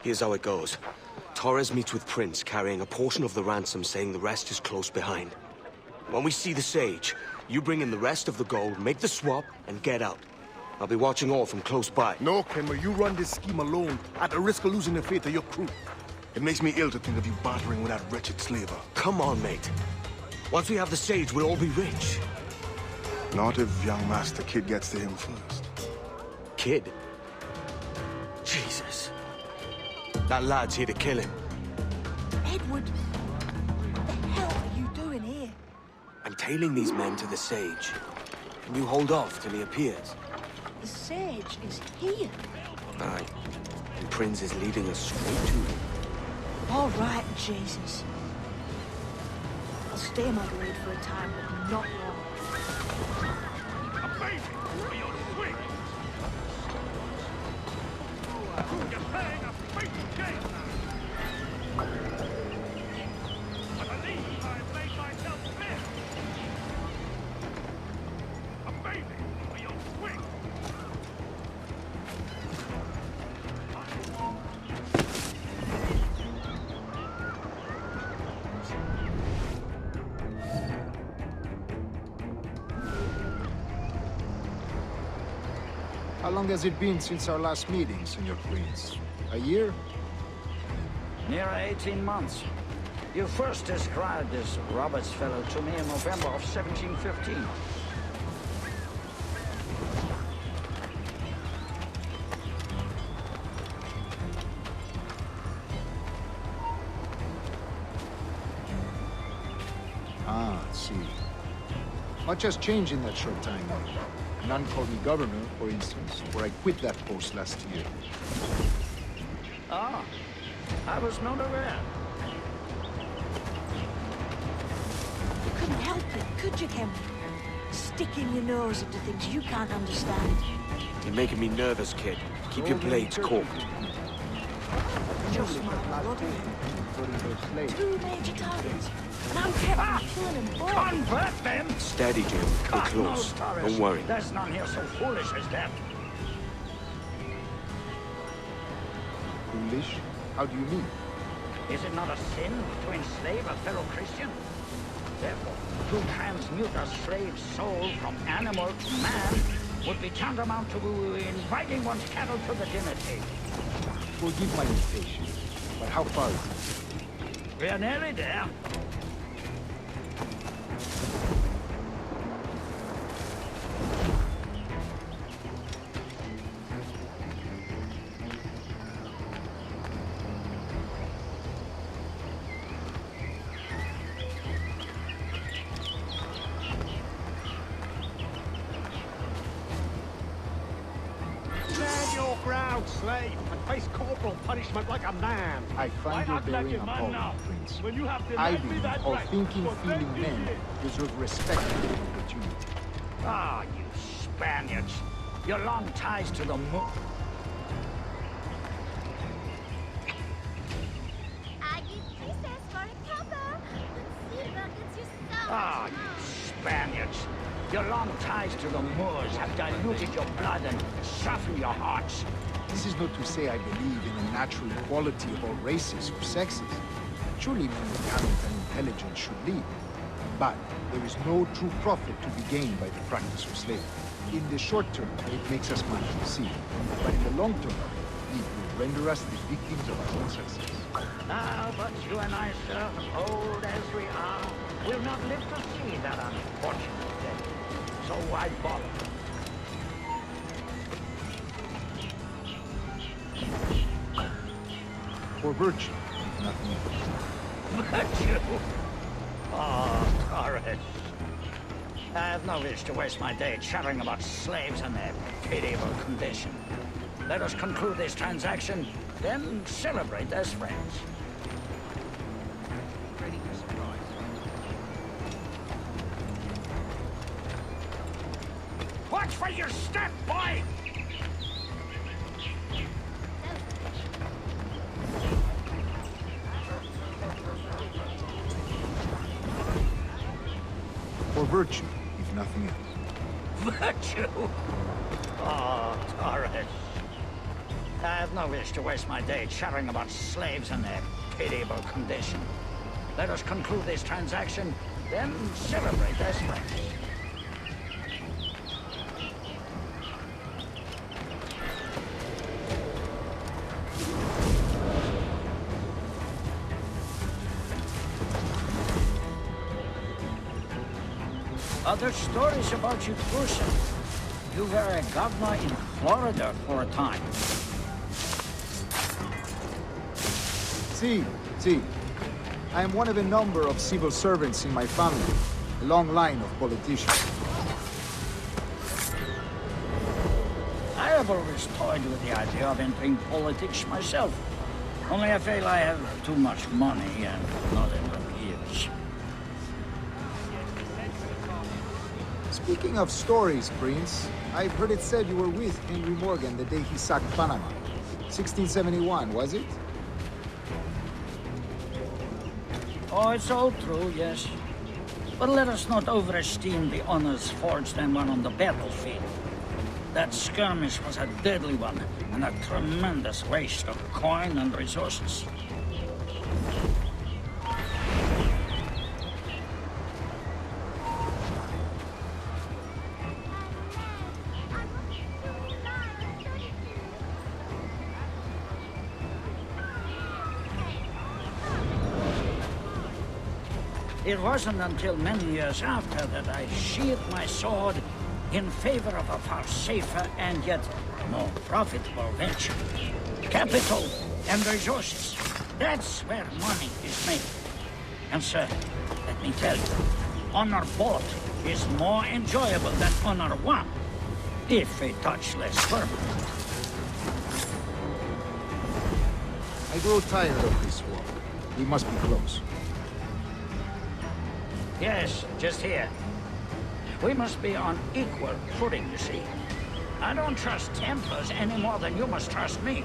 Here's how it goes. Torres meets with Prince, carrying a portion of the ransom, saying the rest is close behind. When we see the Sage, you bring in the rest of the gold, make the swap, and get out. I'll be watching all from close by. No, Kenmer, you run this scheme alone, at the risk of losing the faith of your crew. It makes me ill to think of you bartering with that wretched slaver. Come on, mate. Once we have the Sage, we'll all be rich. Not if young Master Kid gets to him first. Kid? Jesus. That lad's here to kill him. Edward, what the hell are you doing here? I'm tailing these men to the Sage. Can you hold off till he appears? The Sage is here. Aye. And Prince is leading us straight to him. All right, Jesus. I'll stay my blade for a time, but not long. Amazing! For your swing! You're playing a fatal game now! I believe I've made myself clear! Amazing! For your swing! How long has it been since our last meeting, Senor Prince? A year? Near 18 months. You first described this Roberts fellow to me in November of 1715. Ah, I see. Much has changed in that short time. None called me governor, for instance, where I quit that post last year. Ah, I was not aware. You couldn't help it, could you, Cameron? Sticking your nose into things you can't understand. You're making me nervous, kid. Keep your blades corked. Just my blood. Two major targets. And I'm kept killing them both. Convert them! Steady, Jim. We're God close. knows, Torres. Don't worry. There's none here so foolish as them. Foolish? How do you mean? Is it not a sin to enslave a fellow Christian? Therefore, to transmute a slave soul from animal to man would be tantamount to inviting one's cattle to the dinner table. Forgive my impatience, but how far is it? We're nearly there. Stand your ground, slave, and face corporal punishment like a man. I find your act like bearing a man appalling, now. Prince. When you have I denied me believe that all right thinking, for feeling 20 men years. deserve respect and opportunity. Ah, you Spaniards. Your long ties to the moon. Ah, you Spaniards. Your long ties to the Moors have diluted your blood and softened your hearts. This is not to say I believe in the natural equality of all races or sexes. Surely men with talent and intelligence should lead. But there is no true profit to be gained by the practice of slavery. In the short term, it makes us much to see. But in the long term, it will render us the victims of our own success. Ah, but you and I, sir, old as we are, will not live to see that unfortunate day. So why bother? For virtue, if nothing else. Virtue? Oh, Torres. I have no wish to waste my day chattering about slaves and their pitiable condition. Let us conclude this transaction, then celebrate as friends. Ready for surprise. Watch for your step, boy! For virtue, if nothing else. Virtue? Oh, Torres. I have have no wish to waste my day chattering about slaves and their pitiable condition. Let us conclude this transaction, then celebrate as friends. Other stories about you, person. You were a governor in Florida for a time. See. I am one of a number of civil servants in my family. A long line of politicians. I have always toyed with the idea of entering politics myself. Only I feel I have too much money and not enough years. Speaking of stories, Prince, I've heard it said you were with Henry Morgan the day he sacked Panama. 1671, was it? Oh, it's all true, yes. But let us not overesteem the honors forged and won on the battlefield. That skirmish was a deadly one, and a tremendous waste of coin and resources. It wasn't until many years after that I sheathed my sword in favor of a far safer and yet more profitable venture. Capital and resources. That's where money is made. And sir, let me tell you, honor bought is more enjoyable than honor won, if a touch less firm. I grow tired of this walk. We must be close. Yes, just here. We must be on equal footing, you see. I don't trust Templars any more than you must trust me.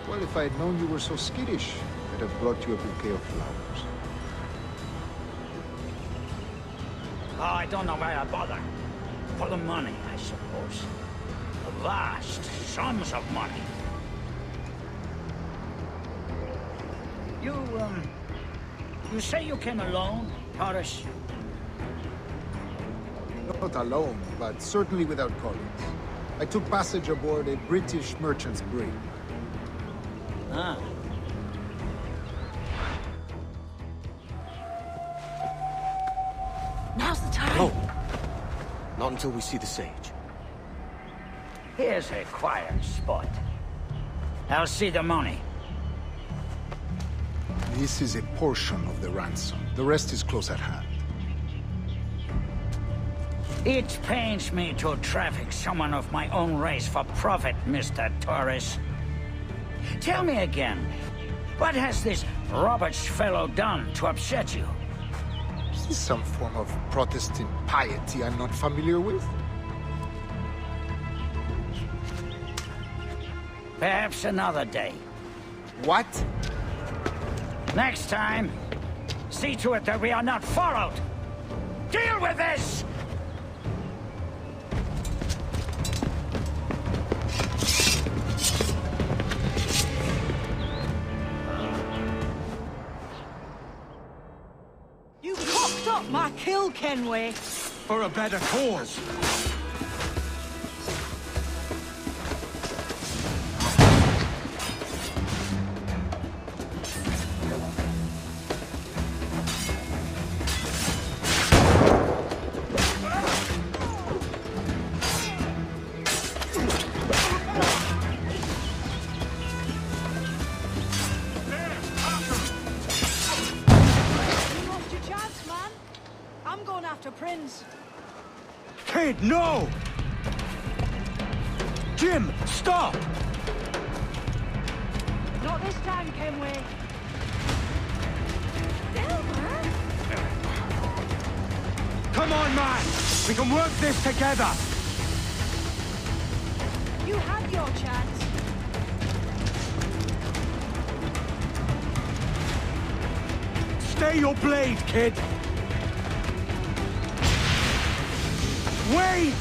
Well, if I had known you were so skittish, I'd have brought you a bouquet of flowers. Oh, I don't know why I bother. For the money, I suppose. Vast sums of money. You say you came alone, Taurus? Not alone, but certainly without colleagues. I took passage aboard a British merchant's brig. Ah. Now's the time. No. Not until we see the sage. Here's a quiet spot. I'll see the money. This is a portion of the ransom. The rest is close at hand. It pains me to traffic someone of my own race for profit, Mr. Torres. Tell me again, what has this Roberts fellow done to upset you? Is this some form of Protestant piety I'm not familiar with? Perhaps another day. What? Next time, see to it that we are not followed. Deal with this! You cocked up my kill, Kenway. For a better cause. Prince. Kid, no! Jim, stop! Not this time, Kenway. Delmer? Come on, man! We can work this together! You had your chance. Stay your blade, kid! Wait!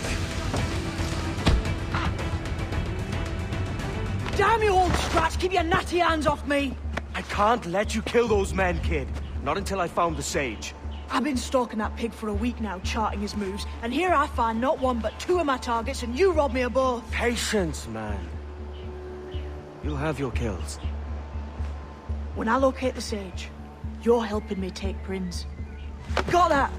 Damn you, old strats! Keep your natty hands off me! I can't let you kill those men, kid. Not until I found the sage. I've been stalking that pig for a week now, charting his moves, and here I find not one but two of my targets, and you rob me of both. Patience, man. You'll have your kills. When I locate the sage, you're helping me take Prince. Got that?